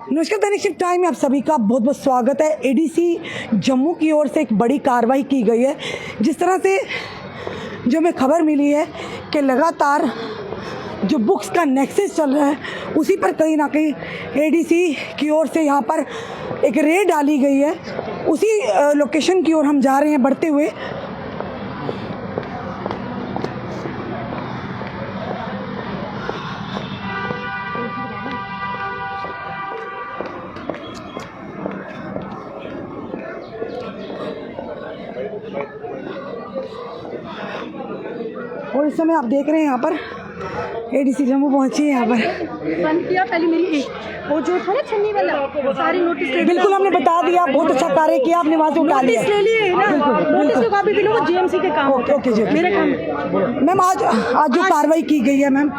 नमस्कार, दैनिक shift time में आप सभी का बहुत बहुत स्वागत है। एडीसी जम्मू की ओर से एक बड़ी कार्रवाई की गई है। जिस तरह से जो हमें खबर मिली है कि लगातार जो बुक्स का नेक्सस चल रहा है, उसी पर कहीं ना कहीं एडीसी की ओर से यहाँ पर एक रेड डाली गई है। उसी लोकेशन की ओर हम जा रहे हैं बढ़ते हुए। और इस समय आप देख रहे हैं यहाँ पर एडीसी जम्मू पहुंची है। यहाँ पर बंद किया पहले मेरी वो जो था ना छन्नी वाला सारी नोटिस ले बिल्कुल हमने बता दिया, बहुत अच्छा कार्य किया आपने, वहाँ से उठा लिया। ले लिए ना, नोटिस की कॉपी भी लो, वो जीएमसी के काम ओके ओके जी, मेरे काम। मैम आज जो कार्रवाई की गई है मैम,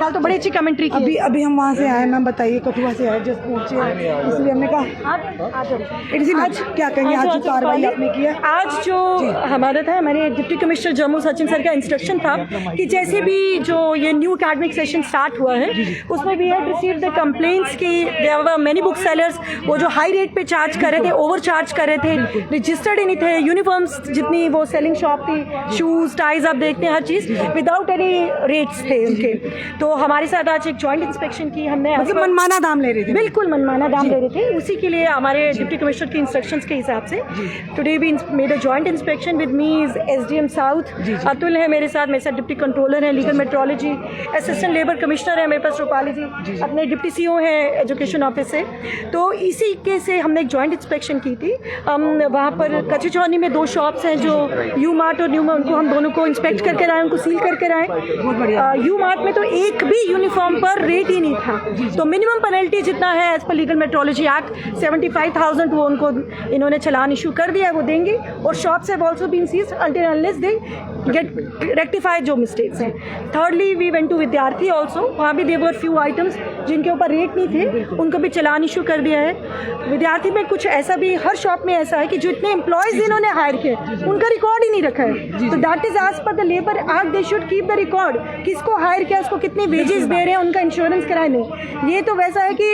कल तो बड़ी अच्छी कमेंट्री की। अभी हम वहाँ से आए मैम, बताइए कठुआ से आए, जस्ट पहुँचे, इसलिए हमने कहा आज क्या कहेंगे आज जो कार्रवाई आपने की है। आज जो हमारा था, हमारे deputy commissioner Jammu Sachin sir का इंस्ट्रक्शन था कि जैसे भी जो ये न्यू अकेडमिक सेशन स्टार्ट हुआ है उसमें we had received the complaints कि there were many book sellers वो जो हाई रेट पे चार्ज कर रहे थे, ओवर चार्ज कर रहे थे, रजिस्टर्ड ही नहीं थे। यूनिफॉर्म्स जितनी वो सेलिंग शॉप थी, शूज़ टाइज आप देखते हैं हर चीज़ विदाउट एनी रेट्स थे उनके। तो हमारे साथ आज एक जॉइंट इंस्पेक्शन की हमने। मतलब मनमाना दाम ले रहे थे? बिल्कुल मनमाना दाम ले रहे थे। उसी के लिए हमारे डिप्टी कमिश्नर के इंस्ट्रक्शंस के हिसाब से today we made a joint inspection. With me is SDM south Atul है मेरे साथ डिप्टी कंट्रोलर है legal metrology, assistant labour commissioner है मेरे पास रूपाली जी, अपने डिप्टी सीओ है एजुकेशन ऑफिस से। तो इसी के से हमने एक जॉइंट इंस्पेक्शन की थी। हम वहाँ पर कच्ची चौनी में 2 शॉप्स हैं जो यू मार्ट और न्यू मार्ट, उनको हम दोनों को इंस्पेक्ट करके लाए, उनको सील करके लाए। यू मार्ट में तो एक भी यूनिफॉर्म पर रेट ही नहीं था, तो मिनिमम पेनल्टी जितना है as per legal metrology act 75,000 वो उनको इन्होंने चालान इशू कर दिया है, वो देंगे। और shops have also been seized until unless they get rectified जो मिस्टेक्स हैं। Thirdly we went to Vidyarthi also, वहाँ भी देवर फ्यू आइटम्स जिनके ऊपर रेट नहीं थे, उनको भी चालान इशू कर दिया है। विद्यार्थी में कुछ ऐसा भी हर शॉप में ऐसा है कि जो इतने एम्प्लॉयज़ इन्होंने हायर किए उनका रिकॉर्ड ही नहीं रखा है। तो that is as per the labour act, they should keep the record, किसको हायर किया, उसको कितनी वेजेस दे रहे हैं, उनका इंश्योरेंस कराए। नहीं, ये तो वैसा है कि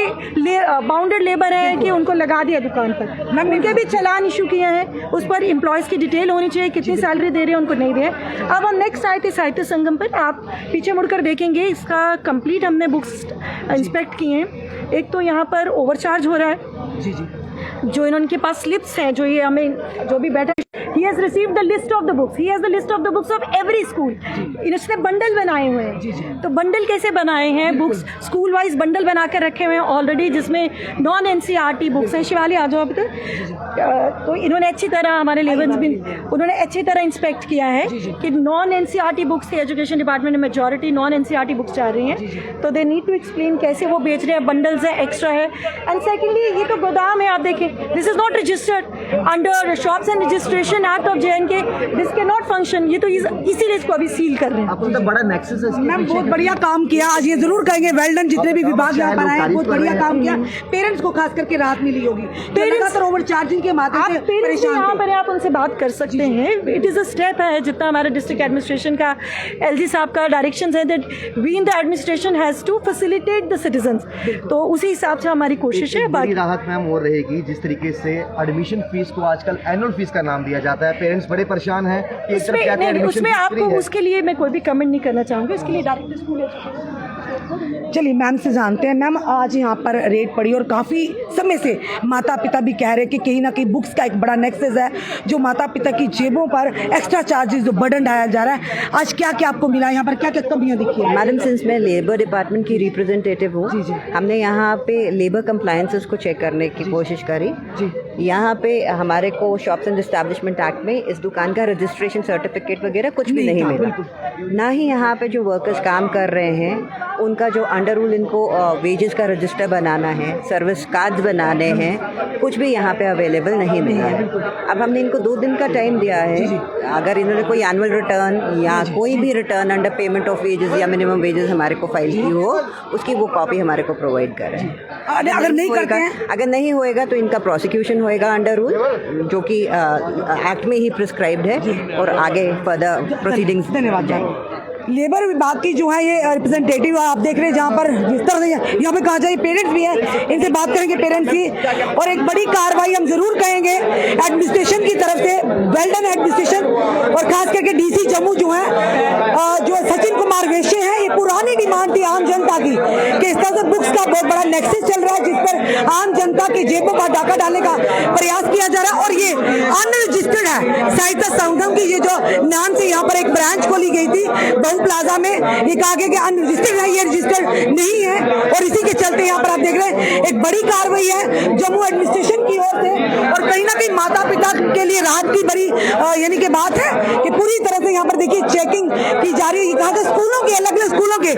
बाउंडेड लेबर है कि उनको लगा दिया दुकान पर। मैम उनके भी चालान इशू किए हैं, उस पर एम्प्लॉयज़ की डिटेल होनी चाहिए, कितनी सैलरी दे रहे हैं, उनको नहीं दे। अब हम नेक्स्ट आए थे साहित्य संगम पर, आप पीछे मुड़कर देखेंगे इसका कंप्लीट हमने बुक्स इंस्पेक्ट किए हैं। एक तो यहाँ पर ओवरचार्ज हो रहा है जी जी, जो इनके पास स्लिप्स हैं, जो ये हमें जो भी बैठा, he has received the list of the books, he has the list of the books of every school। इन्होंने बंडल बनाए हुए हैं। तो बंडल कैसे बनाए हैं, बुक्स स्कूल वाइज बंडल बना कर रखे हुए हैं ऑलरेडी, जिसमें नॉन एनसीईआरटी बुक्स हैं। शिवाली आ जाओ अभी तक। तो इन्होंने अच्छी तरह हमारे लेवल्स भी उन्होंने अच्छी तरह इंस्पेक्ट किया है कि नॉन एनसीईआरटी बुक्स थे। एजुकेशन डिपार्टमेंट में मेजॉरिटी नॉन एनसीईआरटी बुक्स जा रही हैं, तो दे नीड टू एक्सप्लेन कैसे वो बेच रहे हैं, बंडल्स हैं, एक्स्ट्रा है। एंड सेकेंडली ये तो गोदाम है, आप देखें this is not registered under shops and registration act of JNK, this can not function. ये तो इसीलिए इसको अभी सील कर रहे हैं। आपको तो बड़ा नेक्सस है। मैम बहुत बढ़िया काम किया आज, ये जरूर कहेंगे वेल डन। जितने भी विभाग यहाँ पर आए बहुत बढ़िया काम किया। पेरेंट्स को खास करके राहत मिली होगी, पेरेंट्स ओवर चार्जिंग के माध्यम से परेशान यहाँ पर आप उनसे बात कर सकते हैं। इट इज़ अ स्टेप है, जितना हमारे डिस्ट्रिक्ट एडमिनिस्ट्रेशन का LG साहब का डायरेक्शन है that we in the administration has to facilitate the citizens, तो उसी हिसाब से हमारी कोशिश है। बड़ी राहत मैम और रहेगी जिस तरीके से एडमिशन फीस को आजकल एनुअल फीस का नाम दिया जाता है, पेरेंट्स बड़े परेशान हैं कि एक तरफ कहते हैं एडमिशन उसमें आपको उसके लिए मैं कोई भी कमेंट नहीं करना चाहूँगी, उसके लिए डायरेक्ट स्कूल। चलिए मैम से जानते हैं। मैम आज यहाँ पर रेड पड़ी और काफ़ी समय से माता पिता भी कह रहे हैं कि कहीं ना कहीं बुक्स का एक बड़ा नेक्सस है, जो माता पिता की जेबों पर एक्स्ट्रा चार्जेस जो बर्डन डाला जा रहा है। आज क्या क्या आपको मिला, यहाँ पर क्या क्या कमियाँ दिखी है? मैडम सिंस मैं लेबर डिपार्टमेंट की रिप्रेजेंटेटिव हूँ, हमने यहाँ पे लेबर कंप्लायंसेस को चेक करने की कोशिश करी। यहाँ पे हमारे को शॉप्स एंड एस्टैब्लिशमेंट एक्ट में इस दुकान का रजिस्ट्रेशन सर्टिफिकेट वगैरह कुछ भी नहीं मिला। ना ही यहाँ पे जो वर्कर्स काम कर रहे हैं उनका जो अंडर रूल इनको वेजेस का रजिस्टर बनाना है, सर्विस कार्ड्स बनाने हैं, कुछ भी यहाँ पे अवेलेबल नहीं मिला है। अब हमने इनको 2 दिन का टाइम दिया है, अगर इन्होंने कोई एनुअल रिटर्न या कोई भी return under payment of wages या मिनिमम वेजेस हमारे को फाइल की हो, उसकी वो कॉपी हमारे को प्रोवाइड करें। अगर नहीं करते हैं, अगर नहीं होएगा तो इनका प्रोसिक्यूशन होएगा अंडर रूल, जो कि एक्ट में ही प्रिस्क्राइब्ड है, और आगे फर्दर प्रोसीडिंग्स धन्यवाद। लेबर विभाग की जो है ये रिप्रेजेंटेटिव आप देख रहे हैं, जहाँ पर जिस तरह से यहाँ पे कहा जाए पेरेंट्स भी हैं, इनसे बात करेंगे पेरेंट्स की। और एक बड़ी कार्रवाई हम जरूर कहेंगे एडमिनिस्ट्रेशन की तरफ से, वेल डन एडमिनिस्ट्रेशन, और खास करके डीसी जम्मू जो है जो सचिन कुमार वैश्य हैं, ये पुरानी डिमांड थी आम जनता की कि इस तरह से बुक्स का बहुत बड़ा नेक्सस चल रहा है जिस पर आम जनता की जेबों का डाका डालने का प्रयास किया जा रहा है। और ये अनरजिस्टर्ड है। साहित्य संगम की ये जो नाम से यहाँ पर एक ब्रांच खोली गई थी बहु प्लाजा में, ये कहा गया कि अनरजिस्टर्ड है, ये रजिस्टर्ड नहीं है। और इसी के चलते यहाँ पर आप देख रहे हैं एक बड़ी कार्रवाई है जम्मू एडमिनिस्ट्रेशन की ओर से, और कहीं ना कहीं माता पिता के लिए राहत की बड़ी यानी कि बात है कि पूरी तरह से यहाँ पर देखिए चेकिंग की जा रही है। कहा कि स्कूलों के, अलग अलग स्कूलों के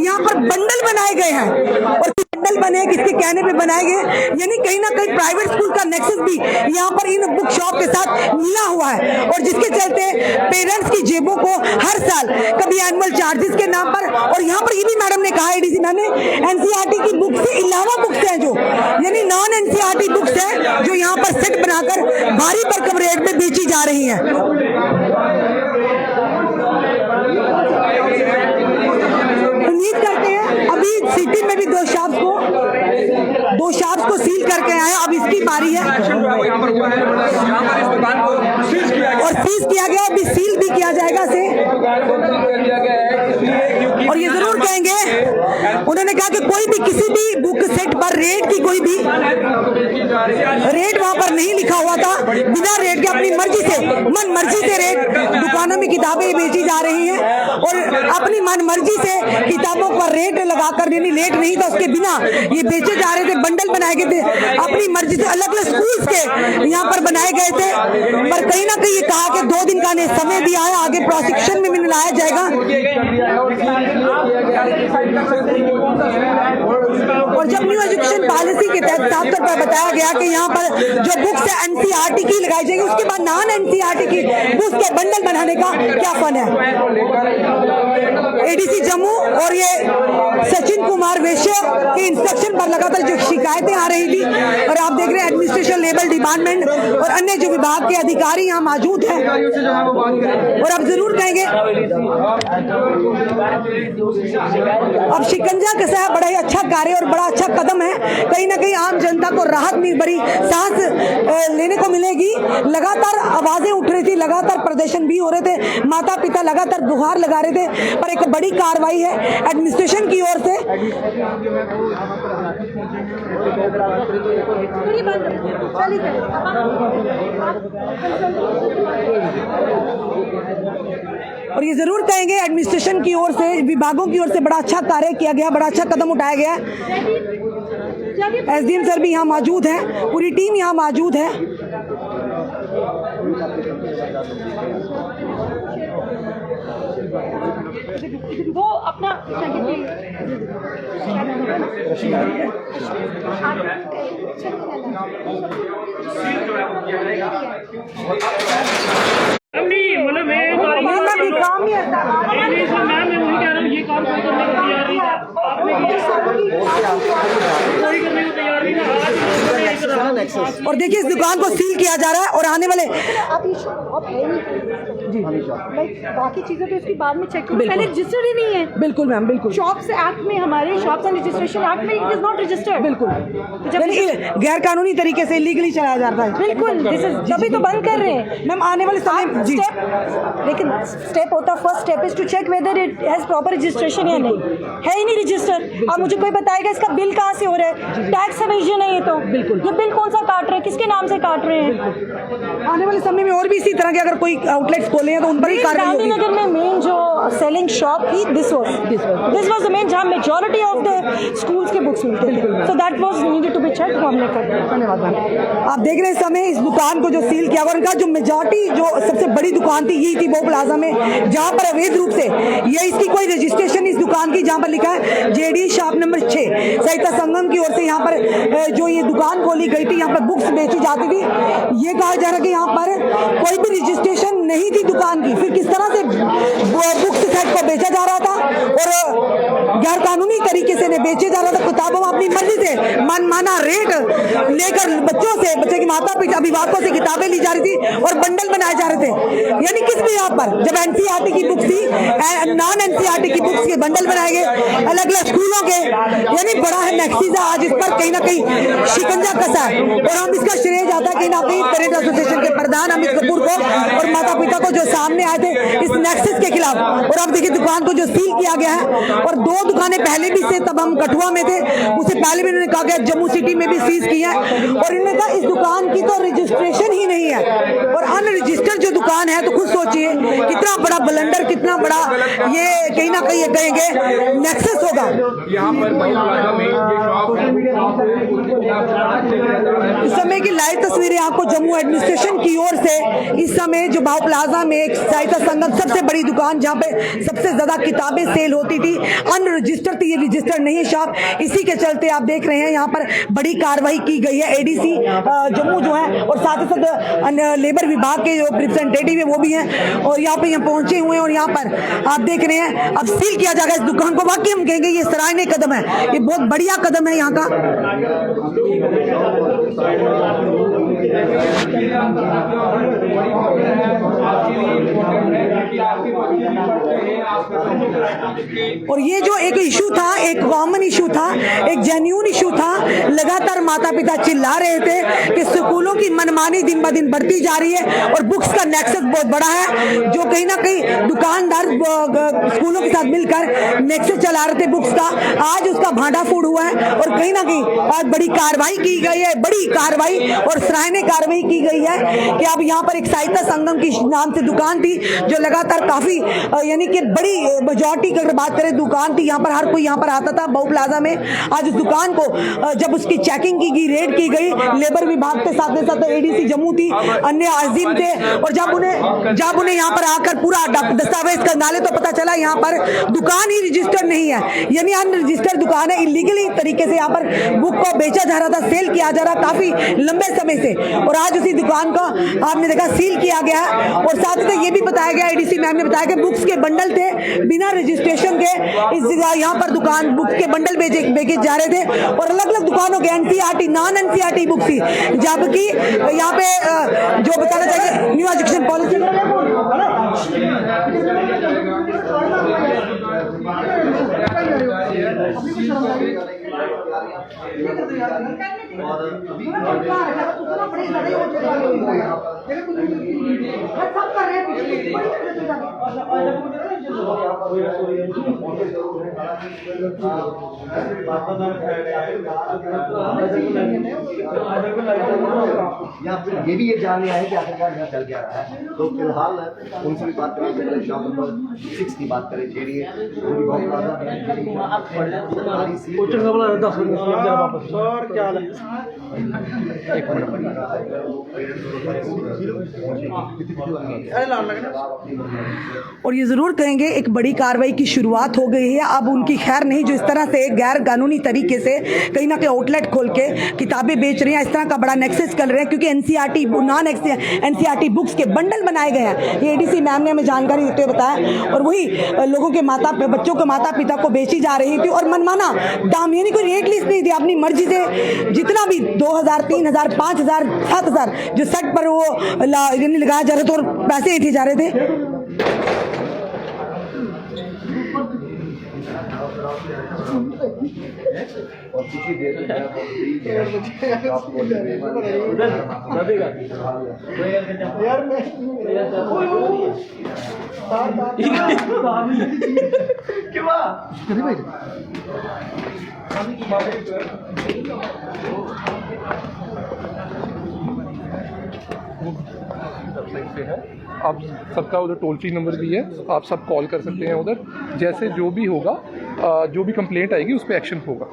यहाँ पर बंडल बनाए गए हैं, और बंडल बने किसके कहने पे बनाए गए, यानी कहीं ना कहीं प्राइवेट स्कूल का नेक्सस भी यहाँ पर इन बुक शॉप के साथ मिला हुआ है। और जिसके चलते पेरेंट्स की जेबों को हर साल कभी एनुअल चार्जेस के नाम पर, और यहाँ पर ये भी मैडम ने कहा, एडीसी मैम ने, एनसीईआरटी की बुक से अलावा बुक्स हैं जो यानी नॉन एनसीईआरटी बुक्स हैं जो यहाँ पर सेट बनाकर भारी भरकम रेट में बेची जा रही हैं। उम्मीद करते हैं अभी सिटी में भी दो शॉप्स को सील करके आए, अब इसकी बारी है और सीज किया गया, अभी सील भी किया जाएगा से। और ये जरूर कहेंगे, उन्होंने कहा कि कोई भी किसी भी बुक सेट पर रेट की कोई भी रेट वहां पर नहीं लिखा हुआ था, बिना रेट के अपनी मर्जी से, मन मर्जी से रेट दुकानों में किताबें बेची जा रही हैं, और अपनी मन मर्जी से किताबों पर रेट लगाकर, यानी रेट नहीं था उसके बिना ये बेचे जा रहे थे। बंडल बनाए गए थे अपनी मर्जी से, अलग अलग स्कूल्स के यहाँ पर बनाए गए थे। पर कहीं ना कहीं ये कहा कि 2 दिन का समय दिया है, आगे प्रोसिक्यूशन में भी लाया जाएगा। और जब न्यू एजुकेशन पॉलिसी के तहत साफ तौर पर बताया गया कि यहाँ पर जो बुक्स है एनसीईआरटी की लगाई जाएगी, उसके बाद नॉन एनसीईआरटी की बुक्स के बंडल बनाने का क्या फन है। एडीसी जम्मू और ये सचिन कुमार वैश्य के इंस्ट्रक्शन पर लगातार जो शिकायतें आ रही थी, और आप देख रहे हैं एडमिनिस्ट्रेशन, लेबर डिपार्टमेंट और अन्य जो विभाग के अधिकारी यहाँ मौजूद हैं। और अब जरूर कहेंगे अब शिकंजा कसा बड़ा ही अच्छा कार्य और बड़ा अच्छा कदम है, कहीं ना कहीं आम जनता को राहत में बड़ी सांस लेने को मिलेगी। लगातार आवाजें उठ रही थी, लगातार प्रदर्शन भी हो रहे थे, माता पिता लगातार गुहार लगा रहे थे, पर एक बड़ी कार्रवाई है एडमिनिस्ट्रेशन की ओर से। और ये जरूर कहेंगे एडमिनिस्ट्रेशन की ओर से, विभागों की ओर से बड़ा अच्छा कार्य किया गया, बड़ा अच्छा कदम उठाया गया। एसडीएम सर भी यहाँ मौजूद हैं, पूरी टीम यहाँ मौजूद है। वो अपना और देखिए इस दुकान को सील किया जा रहा है, और आने वाले बाकी चीजें तो इसकी बाद में चेक करें, पहले रजिस्टर्ड ही नहीं है। बिल्कुल मैम, बिल्कुल। शॉप्स एक्ट में, हमारे शॉप्स एंड रजिस्ट्रेशन एक्ट में इट इज नॉट रजिस्टर्ड। बिल्कुल, गैर कानूनी तरीके से इलीगली चलाया जाता है। बिल्कुल, तभी तो बंद कर रहे हैं मैम। आने वाले समय जी, लेकिन स्टेप होता, first step is to check whether it has proper registration या नहीं है। ही नहीं रजिस्टर। अब मुझे कोई बताएगा इसका बिल कहाँ से हो रहा है, टैक्स एवेजन है ये तो। बिल्कुल, ये बिल कौन सा काट रहे हैं, किसके नाम से काट रहे हैं। आने वाले समय में और भी इसी तरह के अगर कोई आउटलेट्स खोले हैं तो उन पर ही कार्रवाई होगी। गांधीनगर में मेन जो सेलिंग शॉप थी, दिस वाज द मेन, जहां मेजॉरिटी ऑफ द स्कूल्स के बुक्स मिलते थे, so that was needed to be check. हमने कर दिया। धन्यवाद मैम। आप देख रहे हैं इस समय इस दुकान को जो सील किया, और इनका जो मेजॉरिटी जो सबसे बड़ी दुकान थी यही थी वो प्लाजा में, जहां पर अवैध रूप से ये इसकी कोई रजिस्ट्रेशन इस दुकान की, जहां पर लिखा है जेडी शॉप नंबर 6 साहित्य संगम की ओर से यहाँ पर जो ये दुकान खोली गई थी, यहाँ पर बुक्स बेची जाती थी। ये कहा जा रहा है कि यहाँ पर कोई भी रजिस्ट्रेशन नहीं थी दुकान की, फिर किस तरह से बुक्स सेट को बेचा जा रहा था और गैर कानूनी तरीके से बेचे जा रहा था। किताबों में अपनी मर्जी से मनमाना रेट लेकर बच्चे की माता पिता अभिभावकों से किताबें ली जा रही थी और बंडल बनाए जा रहे थे। यानी किस भी यहाँ पर जब एनसीईआरटी की बुक्स थी, नॉन एनसीईआरटी की बुक्स के बंडल बनाए गए अलग अलग स्कूलों के, यानी बड़ा है नेक्सिस आज इस पर कहीं ना कहीं शिकंजा कसा है। और हम इसका श्रेय जाता है कहीं ना कहीं पेरेंट्स एसोसिएशन के प्रधान अमित कपूर को और माता पिता को जो सामने आए थे इस नेक्सिस के खिलाफ। और अब देखिए दुकान को जो सील किया गया है, और 2 दुकानें पहले भी से, तब हम कठुआ में थे उससे पहले भी उन्होंने कहा गया जम्मू सिटी में भी सीज की है, और इन्होंने कहा इस दुकान की तो रजिस्ट्रेशन ही नहीं है और अनरजिस्टर्ड जो दुकान है। तो खुद सोचिए कितना बड़ा ब्लंडर, कितना बड़ा ये कहीं ना कहीं कहेंगे नेक्सस होगा। यहाँ पर इस समय की लाइव तस्वीरें आपको जम्मू एडमिनिस्ट्रेशन की ओर से। इस समय जो भाव प्लाजा में एक साहित्य संगम सबसे बड़ी दुकान जहाँ पे सबसे ज्यादा किताबें सेल होती थी, अनरजिस्टर्ड थी, ये रजिस्टर्ड नहीं है शॉप। इसी के चलते आप देख रहे हैं यहाँ पर बड़ी कार्रवाई की गई है। एडीसी जम्मू जो है और साथ ही साथ लेबर विभाग के जो रिप्रेजेंटेटिव है वो भी हैं और यहाँ पे पहुंचे हुए हैं। और यहाँ पर आप देख रहे हैं अब सील किया जाएगा इस दुकान को। वाकई हम कहेंगे ये सराहनीय कदम है, ये बहुत बढ़िया कदम है यहाँ का। और ये जो एक इशू था, एक कॉमन इशू था, एक जेन्युइन इशू था। लगातार माता पिता चिल्ला रहे थे कि स्कूलों की मनमानी दिन ब दिन बढ़ती जा रही है और बुक्स का नेक्सस बहुत बड़ा है, जो कहीं ना कहीं दुकानदार स्कूलों के साथ मिलकर नेक्सस चला रहे थे बुक्स का। आज उसका भांडाफोड़ हुआ है और कहीं ना कहीं आज बड़ी कार्रवाई की गई है, बड़ी कार्रवाई और सराहनीय कार्रवाई की गई है कि अब यहाँ पर एक साहित्य संगम की नाम से दुकान थी जो लगातार काफी यानी कि बड़ी मेजॉरिटी की अगर बात करें दुकान थी, यहाँ पर हर कोई यहाँ पर आता था बहु प्लाजा में। आज उस दुकान को जब उसकी चेकिंग की गई, रेड की गई, लेबर विभाग के साथ एडीसी जम्मू थी, अन्य अजीम थे, और जब उन्हें यहाँ पर आकर पूरा दस्तावेज कर डाले तो पता चला यहाँ पर दुकान ही रजिस्टर्ड नहीं है, यानी अनरजिस्टर्ड दुकान है। इलीगली तरीके से यहाँ पर बुक को बेचा जा रहा था, सेल किया जा रहा काफी लंबे समय से, और आज उसी दुकान को आपने देखा सील किया गया है। और साथ ही ये भी बताया गया, एडीसी मैम ने बताया कि बुक्स के बंडल थे बिना रजिस्ट्रेशन के, इस यहाँ पर दुकान बुक्स के बंडल बेचे जा रहे थे और अलग अलग दुकानों के एनसीईआरटी नॉन एनसीईआरटी बुक्स थी, जबकि यहाँ पे जो बताना चाहिए न्यू एजुकेशन पॉलिसी ये भी ये जानने आए कि आखिरकार यहाँ चल क्या रहा है। तो फिलहाल उनसे भी बात करें, पहले शॉप नंबर 6 की बात करें, जेडी और ये जरूर कहेंगे एक बड़ी कार्रवाई की शुरुआत हो गई है। अब उनकी खैर नहीं जो इस तरह से गैर कानूनी तरीके से कहीं ना कहीं आउटलेट खोल के किताबें बेच रहे हैं, इस तरह का बड़ा नेक्सस कर रहे हैं, क्योंकि एनसीईआरटी नॉन एनसीईआरटी बुक्स के बंडल बनाए गए हैं। ये एडीसी मैम ने हमें जानकारी देते हुए बताया, और वही लोगों के बच्चों के माता पिता को बेची जा रही थी और मनमाना दाम, यानी कोई रेट लिस्ट नहीं थी, अपनी मर्जी से जितना भी 2000 3000 5000 7000 जो सेट पर वो लगाया जा रहा था और पैसे ऐंठे जा रहे थे। आप सबका उधर टोल फ्री नंबर भी है, आप सब कॉल कर सकते हैं उधर। जैसे जो भी होगा जो भी कंप्लेंट आएगी उस पर एक्शन होगा।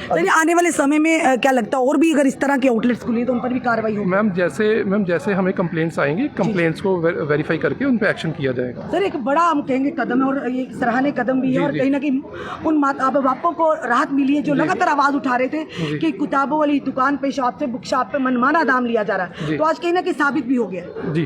चलिए, आने वाले समय में क्या लगता है और भी अगर इस तरह के आउटलेट्स खुले तो उन पर भी कार्रवाई होगी? मैम जैसे हमें कंप्लेंट्स आएंगी, कंप्लेंट्स को वेरीफाई करके उन पर एक्शन किया जाएगा। सर, एक बड़ा हम कहेंगे कदम है और ये एक सराहनीय कदम भी है, और कहीं ना कहीं उन माता बापों को राहत मिली है जो लगातार आवाज उठा रहे थे कि किताबों वाली दुकान पे, शॉप से, बुक शॉप पे मनमाना दाम लिया जा रहा है, तो आज कहीं ना कहीं साबित भी हो गया। जी,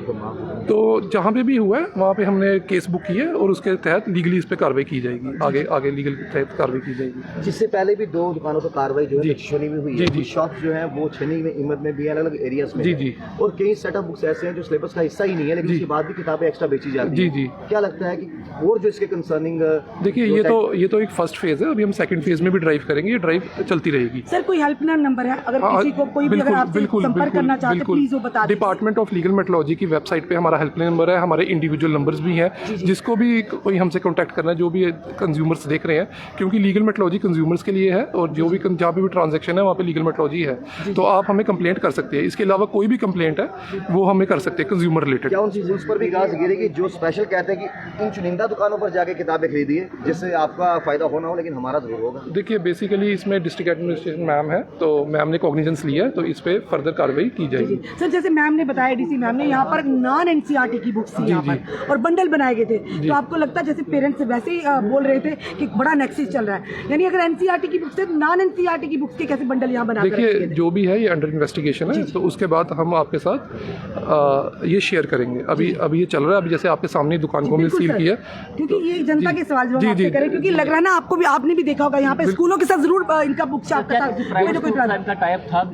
तो जहाँ पे भी हुआ है वहाँ पे हमने केस बुक की है और उसके तहत लीगली इस पे कार्रवाई की जाएगी, आगे लीगल के तहत कार्रवाई की जाएगी। जिससे पहले भी 2 दुकानों पर कार्रवाई जो है छनी में हुई है। शॉप जो है वो छनी में, इमद में भी, अलग अलग एरियाज में। जी। और कई सेटअप बुक्स ऐसे हैं जो सिलेबस का हिस्सा ही नहीं है, लेकिन उसके बाद भी किताबें एक्स्ट्रा बेची जाती हैं। जी। क्या लगता है कि और जो इसके कंसर्निंग, देखिए ये तो एक फर्स्ट फेज है, अभी हम सेकंड फेज में भी ड्राइव करेंगे, ये ड्राइव चलती रहेगी। सर, कोई हेल्पलाइन नंबर है अगर किसी को कोई भी अगर आपसे संपर्क करना चाहते हैं, प्लीज वो बता दीजिए। डिपार्टमेंट ऑफ लीगल मेट्रोलॉजी की वेबसाइट पे हमारा हेल्पलाइन नंबर है, हमारे इंडिविजुअल नंबर्स भी हैं, जिसको भी कोई हमसे कॉन्टैक्ट करना है, जो भी कंज्यूमर्स देख रहे हैं, क्योंकि लीगल मेट्रोलॉजी कंज्यूमर्स के लिए है और जो भी जहाँ पे भी ट्रांजैक्शन है वहाँ पे लीगल मेट्रोलॉजी है, तो आप हमें कंप्लेंट कर सकते हैं। इसके अलावा कोई भी कंप्लेंट है वो हमें कर सकते हैं कंज्यूमर रिलेटेड। क्या उन चीज़ों पर भी गाज गिरेगी जो स्पेशल कहते हैं कि इन चुनिंदा दुकानों पर जाके किताबें खरीदिए जिससे आपका फायदा होना हो, लेकिन हमारा जरूर होगा? देखिए, बेसिकली इसमें डिस्ट्रिक्ट एडमिनिस्ट्रेशन मैम है, तो मैम ने कॉग्निजेंस लिया है, तो इस पे फर्दर कार्रवाई की जाएगी। सर, जैसे मैम ने बताया, डीसी मैम ने, यहाँ पर नॉन एनसीईआरटी की बुक्स थी यहाँ पर और बंडल बनाए गए थे, तो आपको लगता है जैसे पेरेंट्स वैसे ही बोल रहे थे कि बड़ा नेक्सिस चल रहा है, यानी अगर एनसीईआरटी की बुक्स थे, नॉन एनसीईआरटी की बुक्स के कैसे बंडल यहाँ बना? देखिए, जो भी है ये अंडर इन्वेस्टिगेशन है, तो उसके बाद हम आपके साथ ये शेयर करेंगे। अभी ये चल रहा है, अभी जैसे आपके सामने दुकान को हमने सील किया, क्योंकि ये जनता के सवाल जवाब आपसे करें, क्योंकि लग रहा है ना, आपने भी देखा होगा यहाँ पे स्कूलों के साथ जरूर इनका बुक शॉप का टाइप था।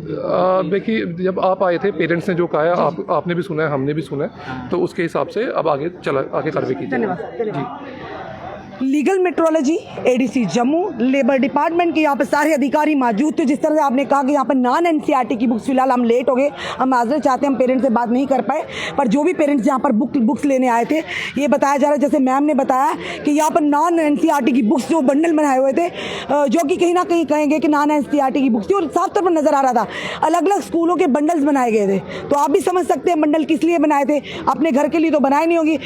देखिए, जब आप आए थे, पेरेंट्स ने जो कहा है आपने भी सुना है, हमने भी सुना है, तो उसके हिसाब से अब आगे कार्रवाई की जाएगी। जी। Legal metrology, ADC Jammu, labour department के यहाँ पे सारे अधिकारी मौजूद थे। जिस तरह से आपने कहा कि यहाँ पे नॉन एनसीईआरटी की बुक्स, फिलहाल हम लेट हो गए, हम माजरत चाहते हैं, हम पेरेंट्स से बात नहीं कर पाए, पर जो भी पेरेंट्स यहाँ पर बुक्स लेने आए थे, ये बताया जा रहा है, जैसे मैम ने बताया कि यहाँ पर नॉन एनसीईआरटी की बुक्स जो बंडल बनाए हुए थे, जो कि कहीं ना कहीं कहेंगे कि नॉन एनसीईआरटी की बुक्स थी, और साफ तौर पर नजर आ रहा था अलग अलग स्कूलों के बंडल्स बनाए गए थे। तो आप भी समझ सकते हैं बंडल किस लिए बनाए थे, अपने घर के लिए तो बनाए नहीं होगी,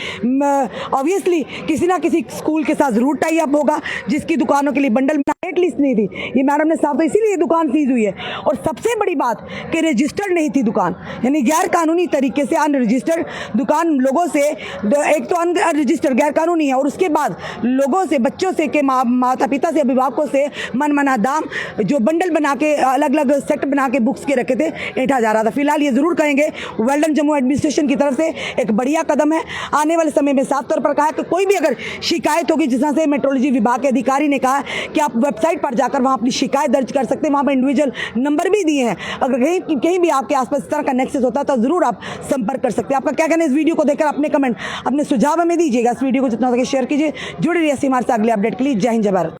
ऑब्वियसली किसी ना किसी स्कूल के साथ जरूर टाई अप होगा जिसकी दुकानों के लिए बंडल रेट लिस्ट नहीं थी। ये मैडम ने साफ, इसीलिए दुकान सीज हुई है। और सबसे बड़ी बात कि रजिस्टर्ड नहीं थी दुकान, यानी गैर कानूनी तरीके से अनरजिस्टर्ड दुकान लोगों से, एक तो अनरजिस्टर्ड गैर कानूनी है, और उसके बाद लोगों से, बच्चों से, के माता पिता से, अभिभावकों से मनमाना दाम जो बंडल बना के अलग अलग सेट बना के बुक्स के रखे थे ऐंठा जा रहा था। फिलहाल ये जरूर कहेंगे वेल्डन जम्मू एडमिनिस्ट्रेशन की तरफ से एक बढ़िया कदम है। आने वाले समय में साफ तौर पर कहा है कि कोई भी अगर शिकायत होगी, जिस तरह से मेट्रोलॉजी विभाग के अधिकारी ने कहा कि आप वेबसाइट पर जाकर वहां अपनी शिकायत दर्ज कर सकते हैं, वहां पर इंडिविजुअल नंबर भी दिए हैं, अगर कहीं भी आपके आसपास इस तरह का नेक्सस होता है तो जरूर आप संपर्क कर सकते हैं। आपका क्या कहना है इस वीडियो को देखकर? अपने कमेंट, अपने सुझाव हमें दीजिएगा। इस वीडियो को जितना हो सके शेयर कीजिए। जुड़े रहिए हमारे साथ अगले अपडेट के लिए। जय हिंद, जय भारत।